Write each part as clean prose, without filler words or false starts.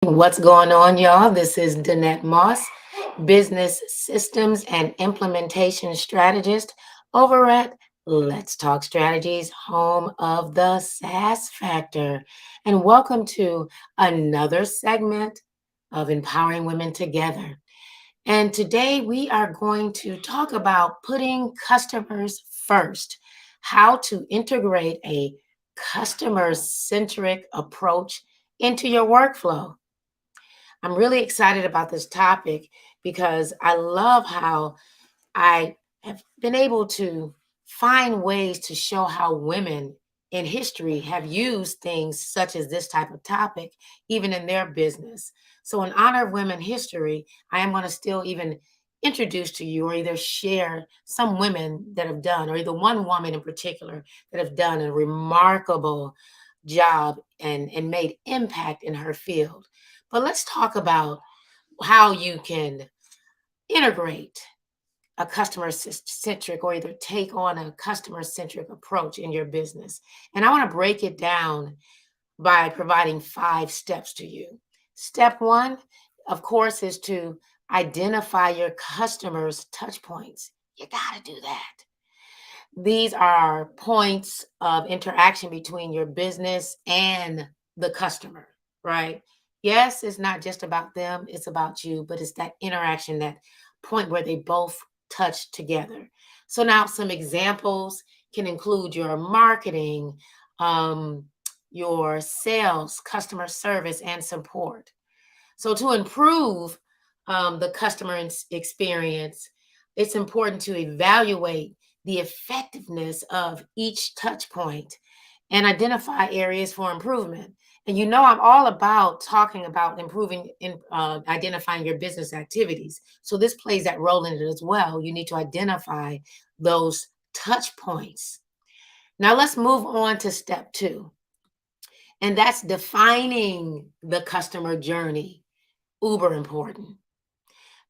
What's going on, y'all? This is Danette Moss, Business Systems and Implementation Strategist over at Let's Talk Strategies, home of the SaaS Factor. And welcome to another segment of Empowering Women Together. And today we are going to talk about putting customers first, how to integrate a customer-centric approach into your workflow. I'm really excited about this topic because I love how I have been able to find ways to show how women in history have used things such as this type of topic, even in their business. So, in honor of women history, I am going to still even introduce to you or either share some women that have done, or either one woman in particular that have done a remarkable job and made impact in her field. But let's talk about how you can integrate a customer centric or either take on a customer centric approach in your business. And I want to break it down by providing 5 steps to you. Step one, of course, is to identify your customers' touch points. You got to do that. These are points of interaction between your business and the customer, right? Yes, it's not just about them, it's about you, but it's that interaction, that point where they both touch together. So, now some examples can include your marketing, um, your sales, customer service, and support. So, to improve the customer experience, it's important to evaluate the effectiveness of each touch point and identify areas for improvement. And you know, I'm all about talking about improving in identifying your business activities. So this plays that role in it as well. You need to identify those touch points. Now let's move on to step two, and that's defining the customer journey. Uber important.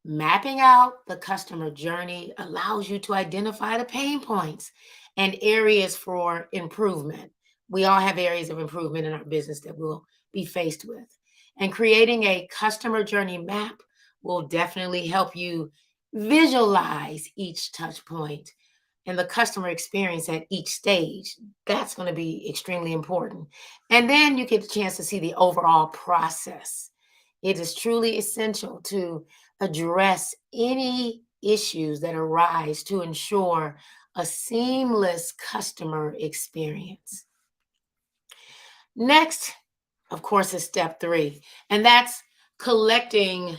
Mapping out the customer journey allows you to identify the pain points and areas for improvement. We all have areas of improvement in our business that we'll be faced with. And creating a customer journey map will definitely help you visualize each touch point and the customer experience at each stage. That's going to be extremely important. And then you get a chance to see the overall process. It is truly essential to address any issues that arise to ensure a seamless customer experience. Next, of course, is step three, and that's collecting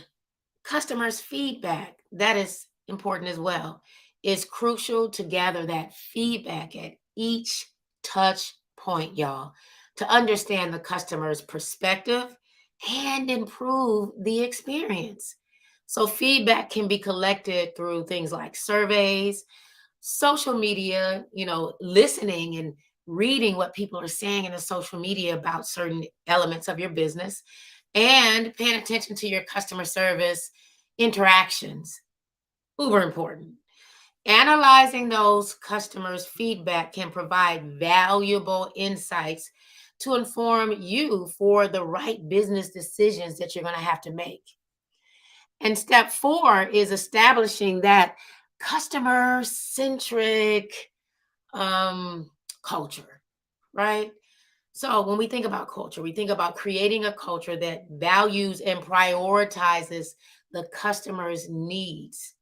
customers' feedback. That is important as well. It's crucial to gather that feedback at each touch point, y'all, to understand the customer's perspective and improve the experience. So, feedback can be collected through things like surveys, social media, listening and reading what people are saying in the social media about certain elements of your business, and paying attention to your customer service interactions. Uber important. Analyzing those customers' feedback can provide valuable insights to inform you for the right business decisions that you're going to have to make. And step four is establishing that customer centric culture, right? So when we think about culture, we think about creating a culture that values and prioritizes the customer's needs.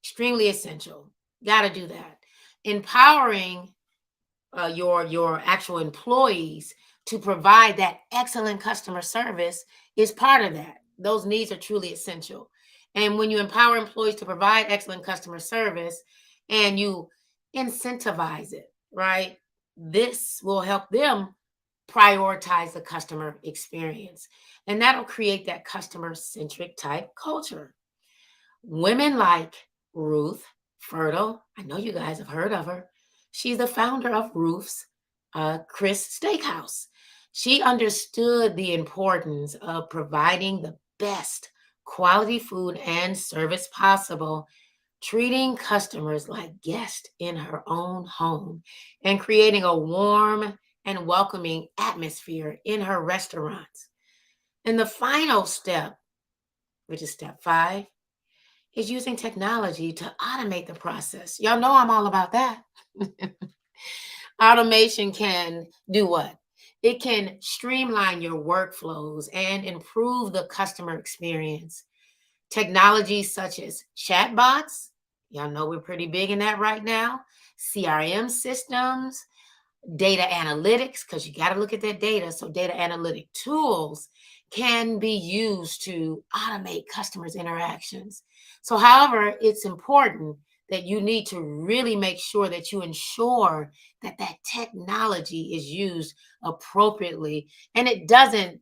Extremely essential. Got to do that. Empowering your actual employees to provide that excellent customer service is part of that. Those needs are truly essential. And when you empower employees to provide excellent customer service and you incentivize it, right? This will help them prioritize the customer experience. And that'll create that customer centric type culture. Women like Ruth Fertel, I know you guys have heard of her. She's the founder of Ruth's Chris Steakhouse. She understood the importance of providing the best quality food and service possible, treating customers like guests in her own home, and creating a warm and welcoming atmosphere in her restaurants. And the final step, which is step 5, is using technology to automate the process. Y'all know I'm all about that. Automation can do what? It can streamline your workflows and improve the customer experience. Technologies such as chatbots, y'all know we're pretty big in that right now, CRM systems, data analytics, because you got to look at that data. So, data analytic tools can be used to automate customers' interactions. So, however, it's important that you need to really make sure that you ensure that that technology is used appropriately and it doesn't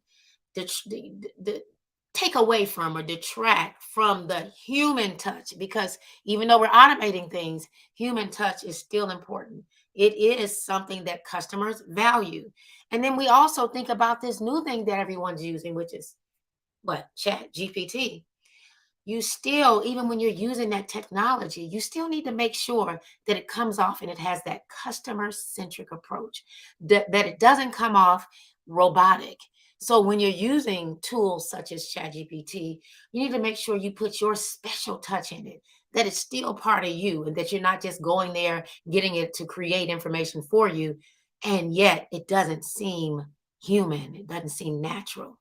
take away from or detract from the human touch, because even though we're automating things, human touch is still important. It is something that customers value. And then we also think about this new thing that everyone's using, which is what? Chat GPT. You still, even when you're using that technology, you still need to make sure that it comes off and it has that customer centric approach, that it doesn't come off robotic. So when you're using tools such as ChatGPT, you need to make sure you put your special touch in it, that it's still part of you, and that you're not just going there, getting it to create information for you, and yet it doesn't seem human, it doesn't seem natural.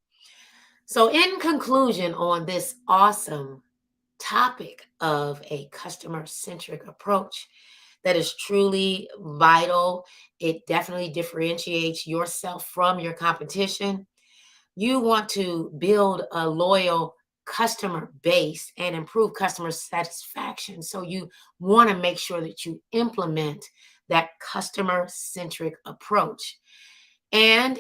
So, in conclusion, on this awesome topic of a customer centric approach that is truly vital, it definitely differentiates yourself from your competition. You want to build a loyal customer base and improve customer satisfaction. So, you want to make sure that you implement that customer centric approach. And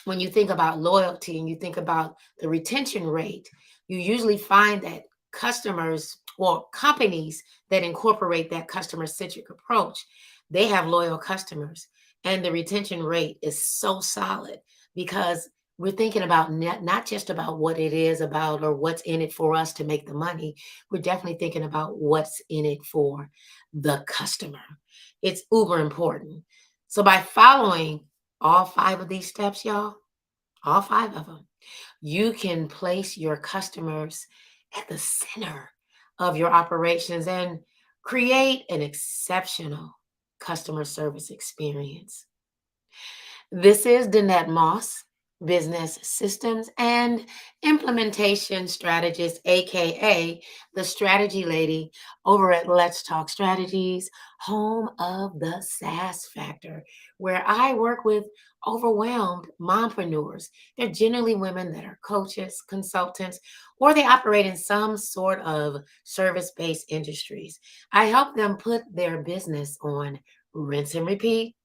when you think about loyalty and you think about the retention rate, you usually find that customers or companies that incorporate that customer centric approach, they have loyal customers. And the retention rate is so solid because we're thinking about not just about what it is about or what's in it for us to make the money. We're definitely thinking about what's in it for the customer. It's uber important. So by following all 5 of these steps, y'all, all 5 of them, you can place your customers at the center of your operations and create an exceptional customer service experience. This is Danette Moss, business systems and implementation strategist, aka the strategy lady over at Let's Talk Strategies, home of the SaaS Factor, where I work with overwhelmed mompreneurs. They're generally women that are coaches, consultants, or they operate in some sort of service based industries. I help them put their business on rinse and repeat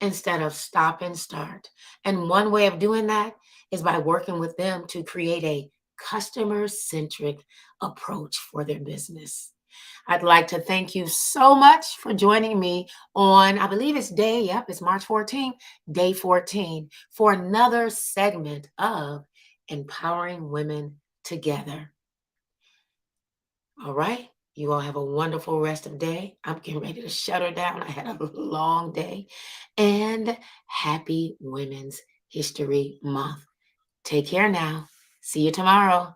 instead of stop and start. And one way of doing that is by working with them to create a customer centric approach for their business. I'd like to thank you so much for joining me on, I believe it's it's March 14th, day 14, for another segment of Empowering Women Together. All right. You all have a wonderful rest of the day. I'm getting ready to shut her down. I had a long day. And happy Women's History Month. Take care now. See you tomorrow.